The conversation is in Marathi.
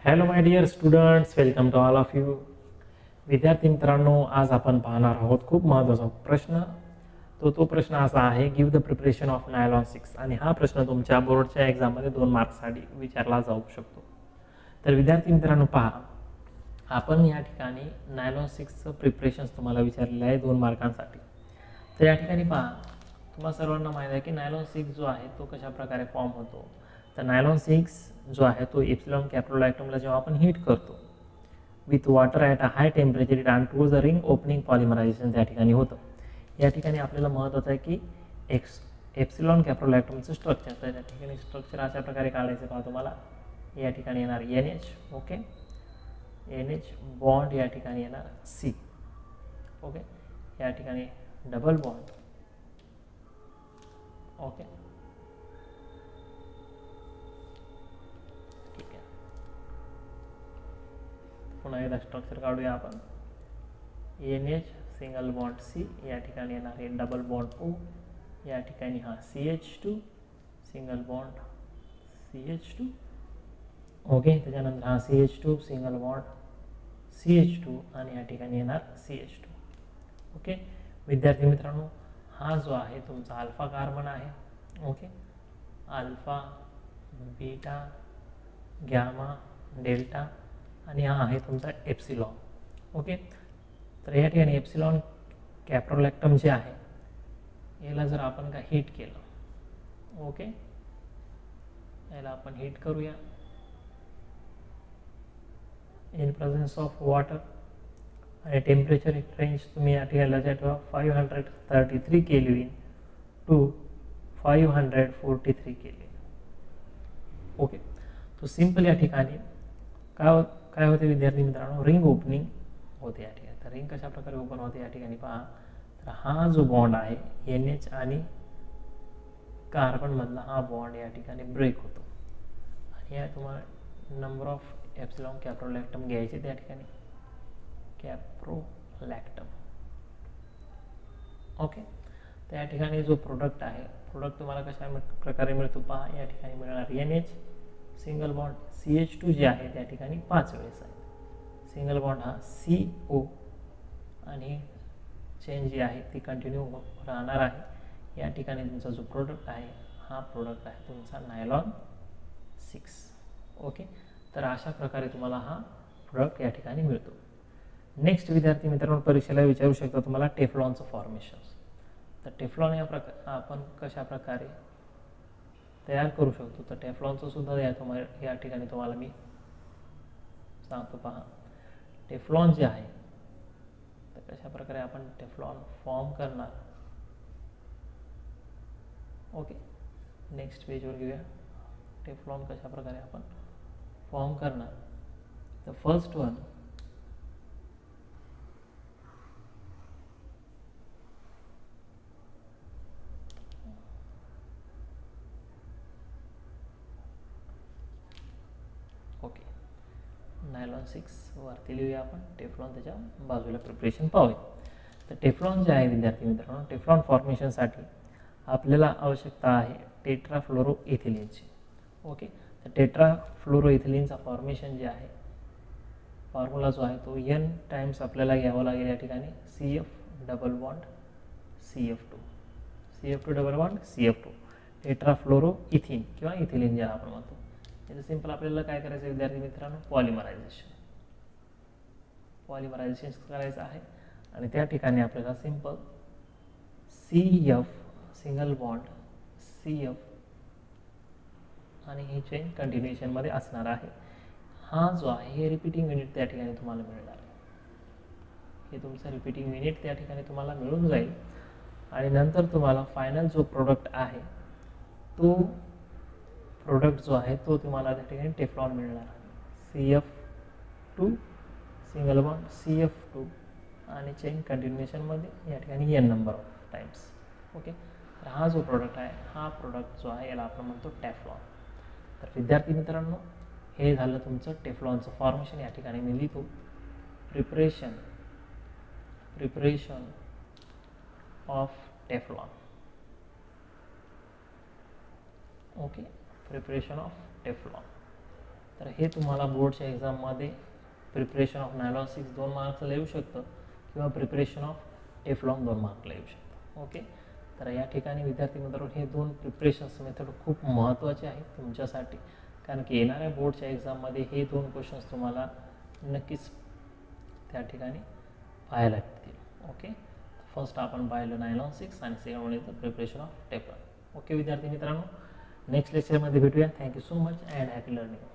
Hello my dear students, welcome to all of you. विद्यार्थी मित्रांनो, आज आपण पाहणार आहोत खूप महत्त्वाचा प्रश्न. तो प्रश्न असा आहे, give the preparation of nylon 6. आणि हा प्रश्न तुमच्या बोर्डच्या एक्झाममध्ये 2 मार्क्ससाठी विचारला जाऊ शकतो. तर विद्यार्थी मित्रांनो पहा, आपण या ठिकाणी नायलॉन 6चं प्रिपरेशन्स तुम्हाला विचारलेलं आहे 2 मार्कांसाठी. तर या ठिकाणी पहा, तुम्हा सर्वांना माहीत आहे की नायलॉन 6 जो आहे तो कशा प्रकारे फॉर्म होतो. तर नायलॉन 6 जो आहे तो एप्सिलॉन कॅप्रोलॅक्टमला जेव्हा आपण हीट करतो with water at a high temperature it and to the ring opening polymerisation त्या ठिकाणी होतं. या ठिकाणी आपल्याला महत्त्वाचं आहे की एप्सिलॉन कॅप्रोलॅक्टमचं स्ट्रक्चर. तर त्या ठिकाणी स्ट्रक्चर अशा प्रकारे काढायचं पहा तुम्हाला. या ठिकाणी येणार NH, ओके, NH बॉन्ड, या ठिकाणी येणार C, ओके, या ठिकाणी डबल बॉन्ड, ओके, ठीक आहे. पुन्हा एकदा स्ट्रक्चर काढूया आपण. NH सिंगल बॉन्ड C, या ठिकाणी येणार आहे डबल बॉन्ड O, या ठिकाणी हा CH2 single bond CH2, okay. त्याच्यानंतर हा CH2 सिंगल बॉन्ड CH2 आणि या ठिकाणी येणार CH2, ओके. विद्यार्थी मित्रांनो, हा जो आहे तुमचा अल्फा कार्बन आहे, okay. Alpha, beta, gamma, delta आणि हा आहे तुमचा एप्सिलॉन, ओके. तर या ठिकाणी एप्सिलॉन कॅप्रोलॅक्टम जे आहे याला जर आपण का हीट केलं, ओके, याला आपण हीट करूया इन प्रेझेन्स ऑफ वॉटर आणि टेम्परेचर रेंज तुम्ही या ठिकाणी लक्षात ठेवा 533 केल्विन टू 543 केल्विन, ओके. तो सिंपल या ठिकाणी काय होते विद्यार्थी मित्रांनो, रिंग ओपनिंग होते या ठिकाणी. तर रिंग कशा प्रकारे ओपन होते या ठिकाणी पहा. तर हा जो बॉन्ड आहे NH आणि कार्बनमधला हा बॉन्ड या ठिकाणी ब्रेक होतो आणि या तुम्हाला नंबर ऑफ एप्सिलॉन कॅप्रोलॅक्टम घ्यायचे त्या ठिकाणी, कॅप्रोलॅक्टम, ओके. तर या ठिकाणी जो प्रोडक्ट आहे, प्रोडक्ट तुम्हाला कशा प्रकारे मिळतो पहा. या ठिकाणी मिळणार NH सिंगल बॉन्ड CH2 जे आहे त्या ठिकाणी 5 वेळेस आहे, सिंगल बॉन्ड हा CO आणि चेन जी आहे ती कंटिन्यू राहणार आहे. या ठिकाणी तुमचा जो प्रोडक्ट आहे हा प्रोडक्ट आहे तुमचा नायलॉन 6, ओके. तर अशा प्रकारे तुम्हाला हा प्रोडक्ट या ठिकाणी मिळतो. नेक्स्ट विद्यार्थी मित्रांनो, परीक्षेला विचारू शकता तुम्हाला टेफ्लॉनचं फॉर्मेशन्स. तर टेफ्लॉन आपण कशा प्रकारे तयार करू शकतो. तर टेफ्लॉनचं सुद्धा या ठिकाणी तुम्हाला मी सांगतो पहा. टेफ्लॉन जे आहे तर कशा प्रकारे आपण टेफ्लॉन फॉर्म करणार, ओके. नेक्स्ट पेजवर घेऊया. टेफ्लॉन कशा प्रकारे आपण फॉर्म करणार. तर फर्स्ट वन, ओके, नायलॉन 6 वरती लिहूया आपण, टेफ्लॉन त्याच्या बाजूला प्रिपरेशन पाहूया. तर टेफ्लॉन जे आहे विद्यार्थी मित्रांनो, टेफ्लॉन फॉर्मेशनसाठी आपल्याला आवश्यकता आहे टेट्राफ्लोरोइथिलीनची, ओके. तर टेट्राफ्लोरोइथिलीनचा फॉर्मेशन जे आहे, फॉर्म्युला जो आहे तो N टाइम्स आपल्याला घ्यावा लागेल या ठिकाणी CF double bond CF2, CF2 double bond CF2, टेट्राफ्लोरोइथिन किंवा इथिलीन ज्याला आपण म्हणतो. याचं सिंपल आपल्याला काय करायचं विद्यार्थी मित्रांनो, पॉलिमरायझेशन करायचं आहे. आणि त्या ठिकाणी आपल्याला simple CF single bond CF आणि ही चेन कंटिन्युएशनमध्ये असणार आहे. हा जो आहे हे रिपीटिंग युनिट त्या ठिकाणी तुम्हाला मिळणार आहे. हे तुमचं रिपीटिंग युनिट त्या ठिकाणी तुम्हाला मिळून जाईल आणि नंतर तुम्हाला फायनल जो प्रोडक्ट आहे तो प्रोडक्ट जो आहे तो तुम्हाला त्या ठिकाणी टेफ्लॉन मिळणार आहे. CF2 सिंगल बॉन्ड CF2 आणि चेन कंटिन्युएशनमध्ये या ठिकाणी N number of times, okay. तर हा जो प्रोडक्ट आहे हा प्रोडक्ट जो आहे याला आपण म्हणतो टेफ्लॉन. तर विद्यार्थी मित्रांनो, हे झालं तुमचं टेफ्लॉनचं फॉर्मेशन. या ठिकाणी मी लिहितो preparation of Teflon, okay, preparation of Teflon. तर हे तुम्हाला बोर्डच्या एक्झाममध्ये प्रिपरेशन ऑफ नायलॉन 6 2 मार्क्सला येऊ शकतं किंवा प्रिपरेशन ऑफ टेफ्लॉन 2 मार्कला येऊ शकतं. ओके, तर या ठिकाणी विद्यार्थी मित्रांनो हे 2 प्रिपरेशन्स मेथड खूप महत्त्वाचे आहेत तुमच्यासाठी, कारण की येणाऱ्या बोर्डच्या एक्झाममध्ये हे 2 क्वेश्चन्स तुम्हाला नक्कीच त्या ठिकाणी पाहायला मिळतील. ओके, फर्स्ट आपण पाहिलं नायलॉन 6 आणि second one is the preparation of Teflon. Okay विद्यार्थी मित्रांनो, नेक्स्ट लेक्चरमध्ये भेटूया. Thank you so much and happy learning.